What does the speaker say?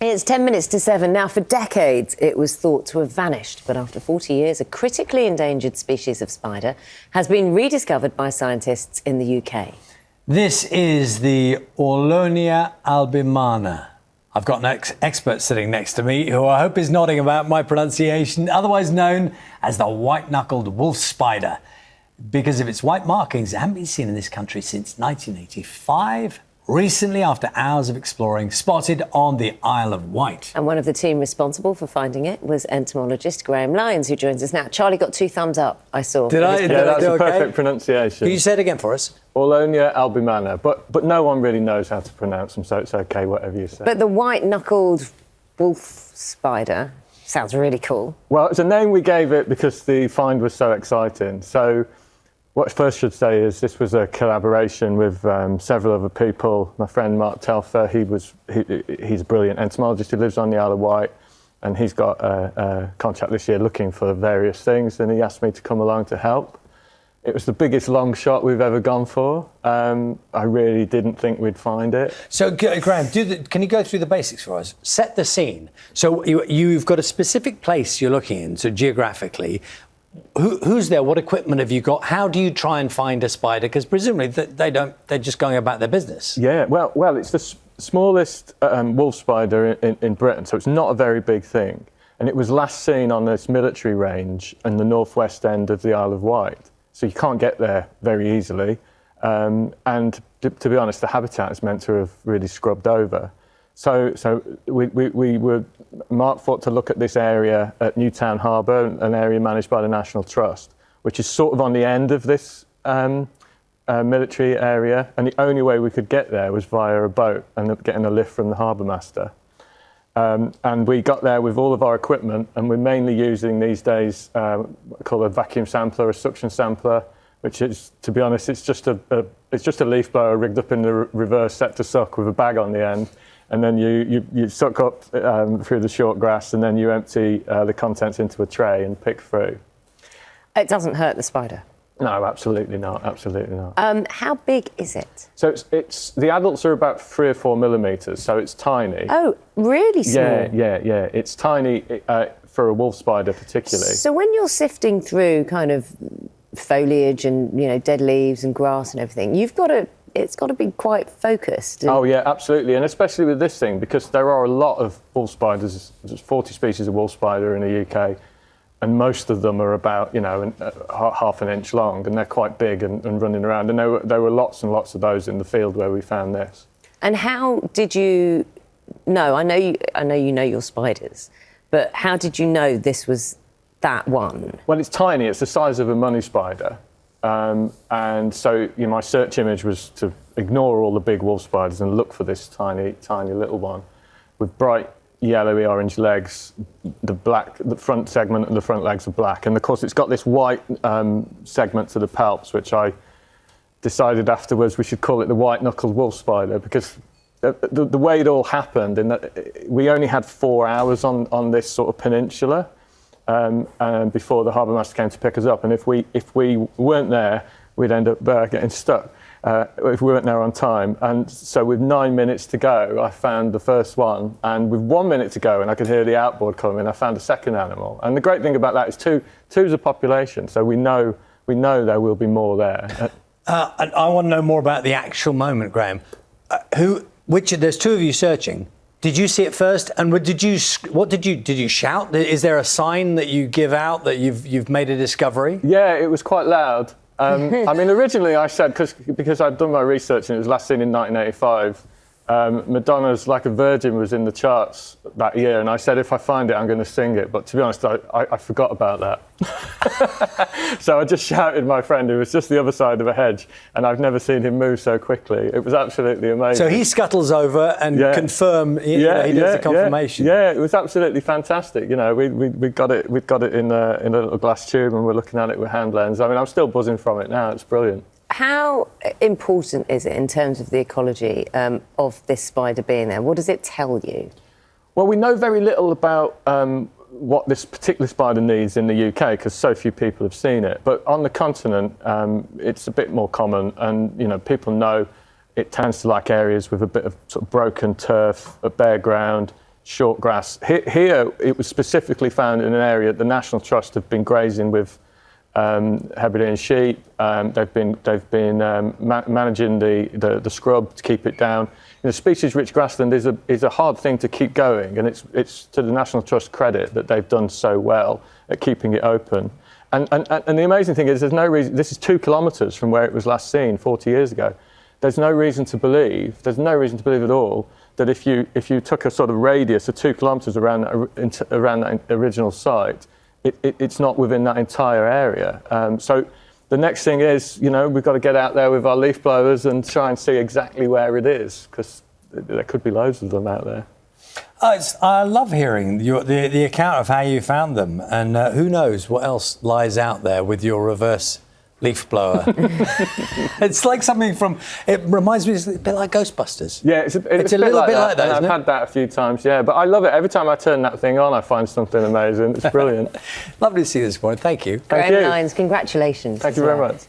It's 10 minutes to 7. Now, for decades, it was thought to have vanished. But after 40 years, a critically endangered species of spider has been rediscovered by scientists in the UK. This is the Aulonia albimana. I've got an expert sitting next to me who I hope is nodding about my pronunciation, otherwise known as the White-Knuckled Wolf Spider. Because of its white markings, it hasn't been seen in this country since 1985. Recently, after hours of exploring, spotted on the Isle of Wight. And one of the team responsible for finding it was entomologist Graeme Lyons, who joins us now. Charlie got 2 thumbs up, I saw. Did I? Yeah, that's a perfect pronunciation. Can you say it again for us? Aulonia albimana, but no one really knows how to pronounce them, so it's okay, whatever you say. But the White-Knuckled Wolf Spider sounds really cool. Well, it's a name we gave it because the find was so exciting. So what I first should say is this was a collaboration with several other people. My friend Mark Telfer, he's a brilliant entomologist who lives on the Isle of Wight, and he's got a contract this year looking for various things, and he asked me to come along to help. It was the biggest long shot we've ever gone for. I really didn't think we'd find it. So, Graeme, can you go through the basics for us? Set the scene. So you've got a specific place you're looking in, so geographically. Who's there? What equipment have you got? How do you try and find a spider? Because presumably they're just going about their business. Yeah, well, it's the smallest wolf spider in Britain, so it's not a very big thing. And it was last seen on this military range in the northwest end of the Isle of Wight. So you can't get there very easily. And to be honest, the habitat is meant to have really scrubbed over. So we were, Mark thought to look at this area at Newtown Harbour, an area managed by the National Trust, which is sort of on the end of this military area. And the only way we could get there was via a boat and getting a lift from the harbour master. And we got there with all of our equipment, and we're mainly using these days what we call a vacuum sampler, a suction sampler, which is, to be honest, it's just a leaf blower rigged up in the reverse set to suck with a bag on the end. And then you suck up through the short grass, and then you empty the contents into a tray and pick through. It doesn't hurt the spider? No, absolutely not. Absolutely not. How big is it? So it's the adults are about 3 or 4 millimetres, so it's tiny. Oh, really small? Yeah. It's tiny for a wolf spider, particularly. So when you're sifting through kind of foliage and dead leaves and grass and everything, it's got to be quite focused. Oh yeah, absolutely, and especially with this thing, because there are a lot of wolf spiders. There's 40 species of wolf spider in the UK, and most of them are about half an inch long, and they're quite big and running around. And there were lots and lots of those in the field where we found this. And how did you know? I know you know your spiders, but how did you know this was that one? Well, it's tiny. It's the size of a money spider. And so my search image was to ignore all the big wolf spiders and look for this tiny little one with bright yellowy orange legs. The front segment and the front legs are black, and of course it's got this white segment to the palps, which I decided afterwards we should call it the White-Knuckled Wolf Spider, because the way it all happened, in that we only had 4 hours on this sort of peninsula. Before the harbour master came to pick us up, and if we weren't there, we'd end up getting stuck if we weren't there on time. And so with 9 minutes to go, I found the first one, and with 1 minute to go, and I could hear the outboard coming, I found a second animal. And the great thing about that is two's a population, so we know there will be more there. I want to know more about the actual moment, Graeme. There's 2 of you searching. Did you see it first? And did you shout? Is there a sign that you give out that you've made a discovery? Yeah, it was quite loud. I mean, originally I said, because I'd done my research and it was last seen in 1985, Madonna's Like a Virgin was in the charts that year, and I said, if I find it, I'm going to sing it. But to be honest, I forgot about that. So I just shouted my friend, who was just the other side of a hedge, and I've never seen him move so quickly. It was absolutely amazing. So he scuttles over and he does the confirmation. Yeah, it was absolutely fantastic. We got it in a little glass tube, and we're looking at it with hand lens. I mean, I'm still buzzing from it now. It's brilliant. How important is it in terms of the ecology of this spider being there? What does it tell you? Well, we know very little about what this particular spider needs in the UK, because so few people have seen it. But on the continent, it's a bit more common, and people know it tends to like areas with a bit of sort of broken turf, a bare ground. short grass. Here, it was specifically found in an area that the National Trust have been grazing with Hebridean sheep. They've been managing the scrub to keep it down. Species-rich grassland is a hard thing to keep going, and it's to the National Trust credit that they've done so well at keeping it open. And the amazing thing is, there's no reason. This is 2 kilometres from where it was last seen 40 years ago. There's no reason to believe at all that if you took a sort of radius of 2 kilometres around that original site, it's not within that entire area. So the next thing is, we've got to get out there with our leaf blowers and try and see exactly where it is, because there could be loads of them out there. I love hearing the account of how you found them, and who knows what else lies out there with your reverse leaf blower. It's like something from, it reminds me, it's a bit like Ghostbusters. Yeah, it's a little bit like that, isn't it? I've had that a few times, yeah, but I love it. Every time I turn that thing on, I find something amazing. It's brilliant. Lovely to see you this morning. Thank you. Graeme Lyons, congratulations. Thank you very much.